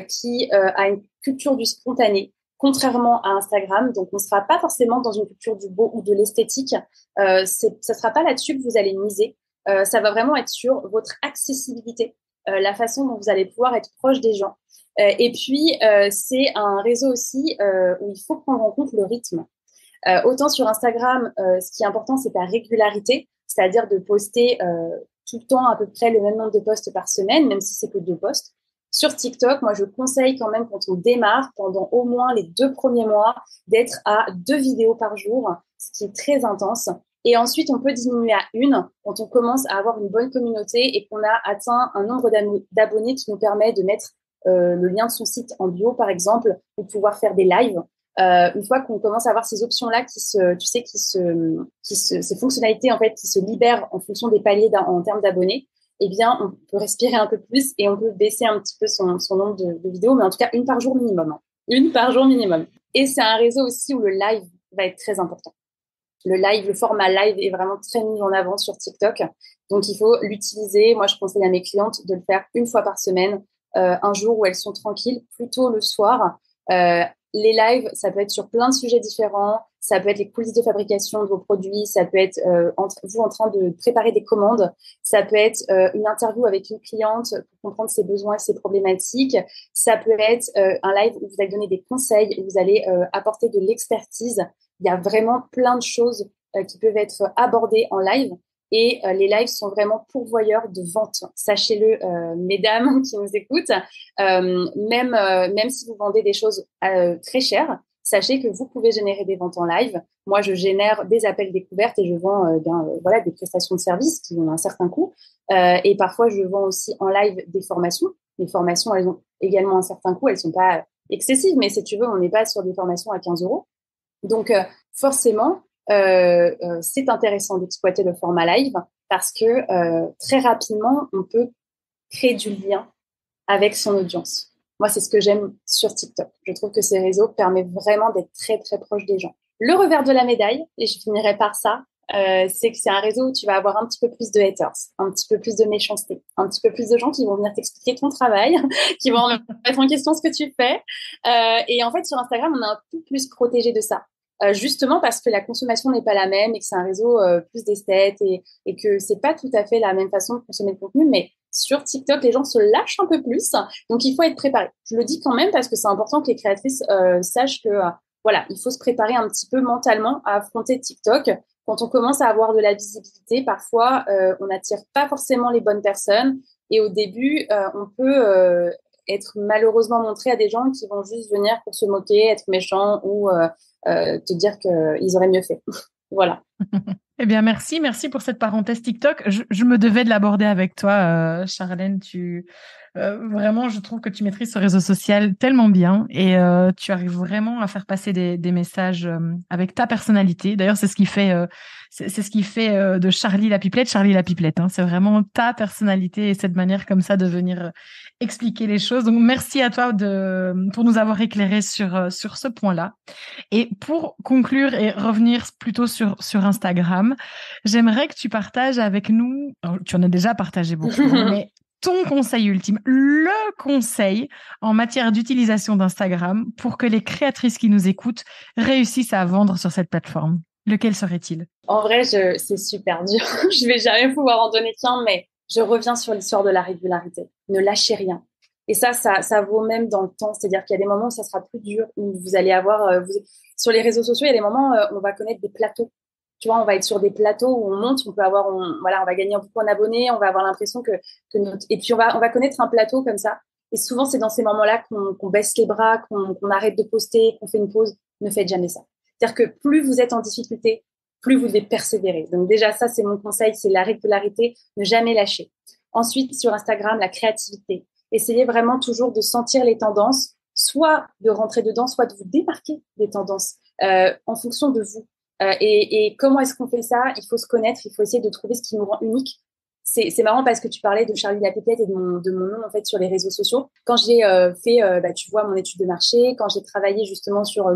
qui a une culture du spontané, contrairement à Instagram. Donc, on ne sera pas forcément dans une culture du beau ou de l'esthétique. Ça sera pas là-dessus que vous allez miser. Ça va vraiment être sur votre accessibilité, la façon dont vous allez pouvoir être proche des gens. Et puis, c'est un réseau aussi où il faut prendre en compte le rythme. Autant sur Instagram, ce qui est important, c'est ta régularité, c'est-à-dire de poster tout le temps à peu près le même nombre de posts par semaine, même si c'est que 2 posts. Sur TikTok, moi, je conseille quand même quand on démarre, pendant au moins les 2 premiers mois, d'être à 2 vidéos par jour, ce qui est très intense. Et ensuite, on peut diminuer à 1 quand on commence à avoir une bonne communauté et qu'on a atteint un nombre d'abonnés qui nous permet de mettre le lien de son site en bio, par exemple, pour pouvoir faire des lives. Une fois qu'on commence à avoir ces options-là ces fonctionnalités en fait qui se libèrent en fonction des paliers en termes d'abonnés, eh bien, on peut respirer un peu plus et on peut baisser un petit peu son nombre de vidéos, mais en tout cas, 1 par jour minimum. 1 par jour minimum. Et c'est un réseau aussi où le live va être très important. Le format live est vraiment très mis en avant sur TikTok. Donc, il faut l'utiliser. Moi, je conseille à mes clientes de le faire 1 fois par semaine, un jour où elles sont tranquilles, plutôt le soir. Les lives, ça peut être sur plein de sujets différents. Ça peut être les coulisses de fabrication de vos produits. Ça peut être vous en train de préparer des commandes. Ça peut être une interview avec une cliente pour comprendre ses besoins et ses problématiques. Ça peut être un live où vous allez donner des conseils, où vous allez apporter de l'expertise. Il y a vraiment plein de choses qui peuvent être abordées en live. Et les lives sont vraiment pourvoyeurs de vente. Sachez-le, mesdames qui nous écoutent, même si vous vendez des choses très chères, sachez que vous pouvez générer des ventes en live. Moi, je génère des appels découvertes et je vends voilà, des prestations de services qui ont un certain coût. Et parfois, je vends aussi en live des formations. Les formations, elles ont également un certain coût. Elles sont pas excessives, mais si tu veux, on n'est pas sur des formations à 15 euros. Donc, forcément, c'est intéressant d'exploiter le format live parce que très rapidement, on peut créer du lien avec son audience. Moi, c'est ce que j'aime sur TikTok. Je trouve que ces réseaux permettent vraiment d'être très, très proche des gens. Le revers de la médaille, et je finirai par ça, c'est que c'est un réseau où tu vas avoir un petit peu plus de haters, un petit peu plus de méchanceté, un petit peu plus de gens qui vont venir t'expliquer ton travail, qui vont mettre en question ce que tu fais. Et en fait, sur Instagram, on est un peu plus protégé de ça. Justement parce que la consommation n'est pas la même et que c'est un réseau plus d'esthètes et que c'est pas tout à fait la même façon de consommer le contenu, mais sur TikTok, les gens se lâchent un peu plus, donc il faut être préparé. Je le dis quand même parce que c'est important que les créatrices sachent que voilà, il faut se préparer un petit peu mentalement à affronter TikTok. Quand on commence à avoir de la visibilité, parfois on n'attire pas forcément les bonnes personnes et au début on peut être malheureusement montré à des gens qui vont juste venir pour se moquer, être méchants ou te dire qu'ils auraient mieux fait. Voilà. Eh bien, merci pour cette parenthèse TikTok. Je me devais de l'aborder avec toi, Charlène. Vraiment, je trouve que tu maîtrises ce réseau social tellement bien et tu arrives vraiment à faire passer des messages avec ta personnalité. D'ailleurs, c'est ce qui fait de Charlie la Pipelette, hein. C'est vraiment ta personnalité et cette manière comme ça de venir expliquer les choses. Donc, merci à toi pour nous avoir éclairé sur ce point-là. Et pour conclure et revenir plutôt sur Instagram, j'aimerais que tu partages avec nous, tu en as déjà partagé beaucoup, mais ton conseil ultime, le conseil en matière d'utilisation d'Instagram pour que les créatrices qui nous écoutent réussissent à vendre sur cette plateforme. Lequel serait-il? En vrai, c'est super dur. Je vais jamais pouvoir en donner qu'un, mais je reviens sur l'histoire de la régularité. Ne lâchez rien. Et ça vaut même dans le temps. C'est-à-dire qu'il y a des moments où ça sera plus dur, où vous allez avoir... Sur les réseaux sociaux, il y a des moments où on va connaître des plateaux. Tu vois, on va être sur des plateaux où on monte, on peut avoir... on va gagner beaucoup en abonnés, on va avoir l'impression que notre... Et puis, on va connaître un plateau comme ça. Et souvent, c'est dans ces moments-là qu'on baisse les bras, qu'on arrête de poster, qu'on fait une pause. Ne faites jamais ça. C'est-à-dire que plus vous êtes en difficulté, plus vous devez persévérer. Donc déjà, ça, c'est mon conseil, c'est la régularité, ne jamais lâcher. Ensuite, sur Instagram, la créativité. Essayez vraiment toujours de sentir les tendances, soit de rentrer dedans, soit de vous démarquer des tendances en fonction de vous. Et comment est-ce qu'on fait ça? Il faut se connaître, il faut essayer de trouver ce qui nous rend unique. C'est marrant parce que tu parlais de Charlie la Pépette et de mon nom en fait sur les réseaux sociaux. Quand j'ai fait, tu vois, mon étude de marché, quand j'ai travaillé justement sur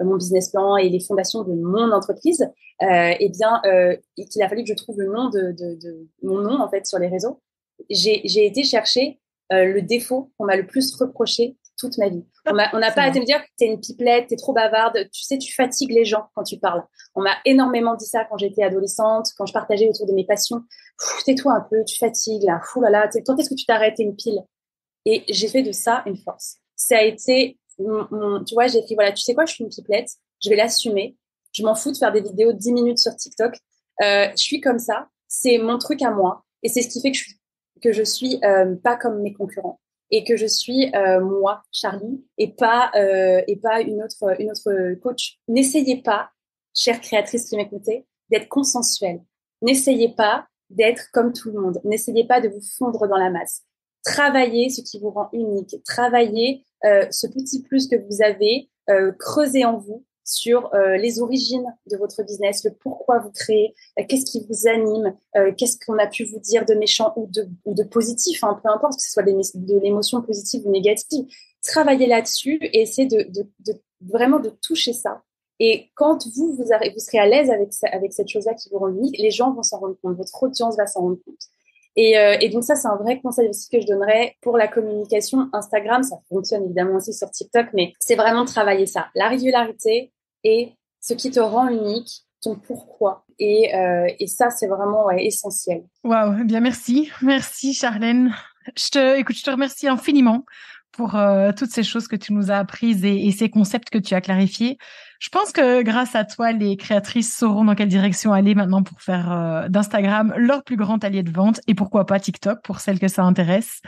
mon business plan et les fondations de mon entreprise, qu'il a fallu que je trouve le nom de mon nom en fait sur les réseaux. J'ai été chercher le défaut qu'on m'a le plus reproché toute ma vie. On n'a pas à te me dire que t'es une pipelette, t'es trop bavarde, tu sais, tu fatigues les gens quand tu parles. On m'a énormément dit ça quand j'étais adolescente, quand je partageais autour de mes passions. Tais-toi un peu, tu fatigues là, fou là là, quand est-ce que tu t'arrêtes, t'es une pile. Et j'ai fait de ça une force. Ça a été, tu vois, j'ai fait, voilà, tu sais quoi, je suis une pipelette, je vais l'assumer, je m'en fous de faire des vidéos de 10 minutes sur TikTok. Je suis comme ça, c'est mon truc à moi, et c'est ce qui fait que je suis pas comme mes concurrents. Et que je suis moi, Charlie, et pas une autre coach. N'essayez pas, chère créatrice qui m'écoutez, d'être consensuelle. N'essayez pas d'être comme tout le monde. N'essayez pas de vous fondre dans la masse. Travaillez ce qui vous rend unique. Travaillez ce petit plus que vous avez, creusez en vous sur les origines de votre business, le pourquoi vous créez, qu'est-ce qui vous anime, qu'est-ce qu'on a pu vous dire de méchant ou de positif, hein, peu importe que ce soit de l'émotion positive ou négative. Travaillez là-dessus et essayez de vraiment de toucher ça. Et quand vous serez à l'aise avec cette chose-là qui vous rend unique, les gens vont s'en rendre compte, votre audience va s'en rendre compte. Et donc ça, c'est un vrai conseil aussi que je donnerais pour la communication. Instagram, ça fonctionne évidemment aussi sur TikTok, mais c'est vraiment travailler ça. La régularité et ce qui te rend unique, ton pourquoi. Et ça, c'est vraiment essentiel. Waouh, eh bien merci. Merci Charlène. Je te remercie infiniment pour toutes ces choses que tu nous as apprises et ces concepts que tu as clarifiés. Je pense que grâce à toi, les créatrices sauront dans quelle direction aller maintenant pour faire d'Instagram leur plus grand allié de vente et pourquoi pas TikTok pour celles que ça intéresse.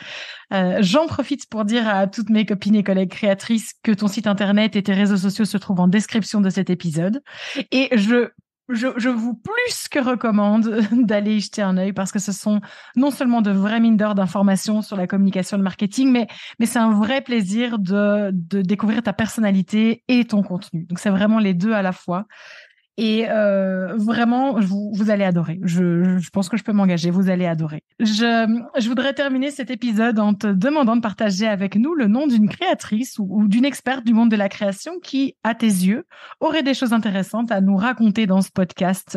J'en profite pour dire à toutes mes copines et collègues créatrices que ton site internet et tes réseaux sociaux se trouvent en description de cet épisode. Et je vous plus que recommande d'aller y jeter un œil parce que ce sont non seulement de vraies mines d'or d'informations sur la communication et le marketing, mais c'est un vrai plaisir de découvrir ta personnalité et ton contenu. Donc, c'est vraiment les deux à la fois. Et vraiment, vous allez adorer. Je pense que je peux m'engager. Vous allez adorer. Je voudrais terminer cet épisode en te demandant de partager avec nous le nom d'une créatrice ou d'une experte du monde de la création qui, à tes yeux, aurait des choses intéressantes à nous raconter dans ce podcast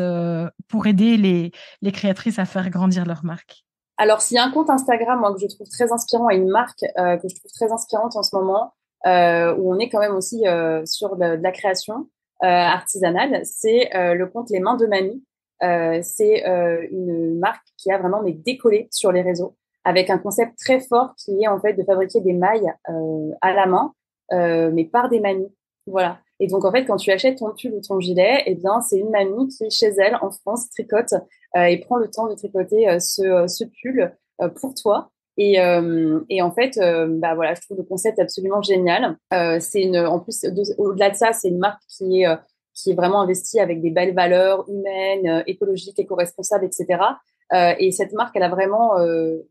pour aider les créatrices à faire grandir leur marque. Alors, s'il y a un compte Instagram moi, que je trouve très inspirant et une marque que je trouve très inspirante en ce moment, où on est quand même aussi sur de la création, artisanale, c'est le compte Les Mains de Mamie. C'est une marque qui a vraiment décollé sur les réseaux avec un concept très fort qui est en fait de fabriquer des mailles à la main, mais par des mamies. Voilà. Et donc en fait, quand tu achètes ton pull ou ton gilet, eh bien c'est une mamie qui chez elle en France tricote et prend le temps de tricoter ce pull pour toi. Et en fait, voilà, je trouve le concept absolument génial. En plus, au-delà de ça, c'est une marque qui est vraiment investie avec des belles valeurs humaines, écologiques, éco-responsables, etc. Et cette marque, elle a vraiment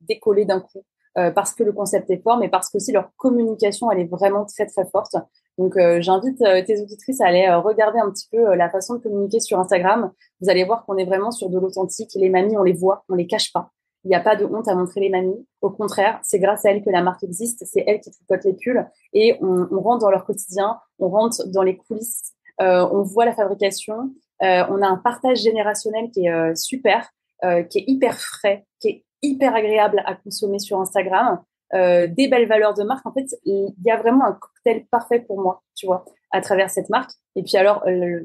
décollé d'un coup parce que le concept est fort, mais parce qu'aussi leur communication, elle est vraiment très, très forte. Donc, j'invite tes auditrices à aller regarder un petit peu la façon de communiquer sur Instagram. Vous allez voir qu'on est vraiment sur de l'authentique. Les mamies, on les voit, on les cache pas. Il n'y a pas de honte à montrer les mamies. Au contraire, c'est grâce à elles que la marque existe. C'est elles qui tricotent les pulls et on rentre dans leur quotidien, on rentre dans les coulisses, on voit la fabrication. On a un partage générationnel qui est super, qui est hyper frais, qui est hyper agréable à consommer sur Instagram. Des belles valeurs de marque. En fait, il y a vraiment un cocktail parfait pour moi, tu vois, à travers cette marque. Et puis alors,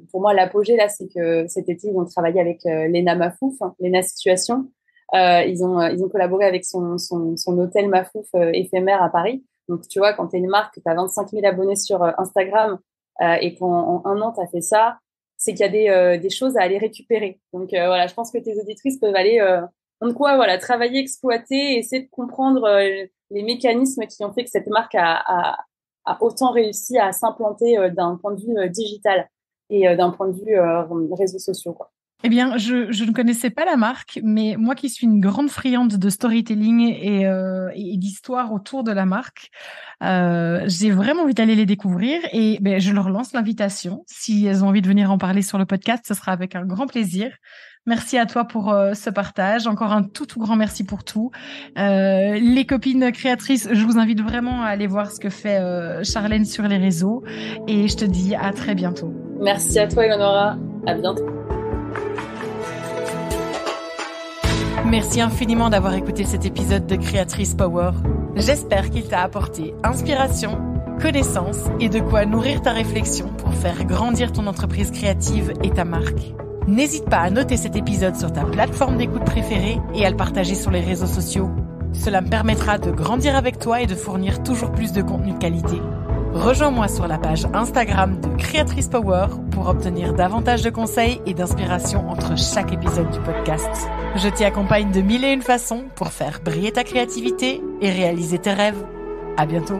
pour moi, l'apogée là, c'est que cet été, ils ont travaillé avec Lena Mafouf, Lena Situation. Ils ont collaboré avec son hôtel Mafouf éphémère à Paris. Donc, tu vois, quand tu es une marque, tu as 25 000 abonnés sur Instagram et qu'en un an, tu as fait ça, c'est qu'il y a des choses à aller récupérer. Donc, voilà, je pense que tes auditrices peuvent aller voilà, travailler, exploiter, essayer de comprendre les mécanismes qui ont fait que cette marque a autant réussi à s'implanter d'un point de vue digital et d'un point de vue réseaux sociaux, quoi. Eh bien, je ne connaissais pas la marque, mais moi qui suis une grande friande de storytelling et d'histoire autour de la marque, j'ai vraiment envie d'aller les découvrir et ben, je leur lance l'invitation. Si elles ont envie de venir en parler sur le podcast, ce sera avec un grand plaisir. Merci à toi pour ce partage. Encore un tout grand merci pour tout. Les copines créatrices, je vous invite vraiment à aller voir ce que fait Charlène sur les réseaux et je te dis à très bientôt. Merci à toi, Eleonora. À bientôt. Merci infiniment d'avoir écouté cet épisode de Créatrice Power. J'espère qu'il t'a apporté inspiration, connaissance et de quoi nourrir ta réflexion pour faire grandir ton entreprise créative et ta marque. N'hésite pas à noter cet épisode sur ta plateforme d'écoute préférée et à le partager sur les réseaux sociaux. Cela me permettra de grandir avec toi et de fournir toujours plus de contenu de qualité. Rejoins-moi sur la page Instagram de Créatrice Power pour obtenir davantage de conseils et d'inspiration entre chaque épisode du podcast. Je t'y accompagne de 1001 façons pour faire briller ta créativité et réaliser tes rêves. À bientôt.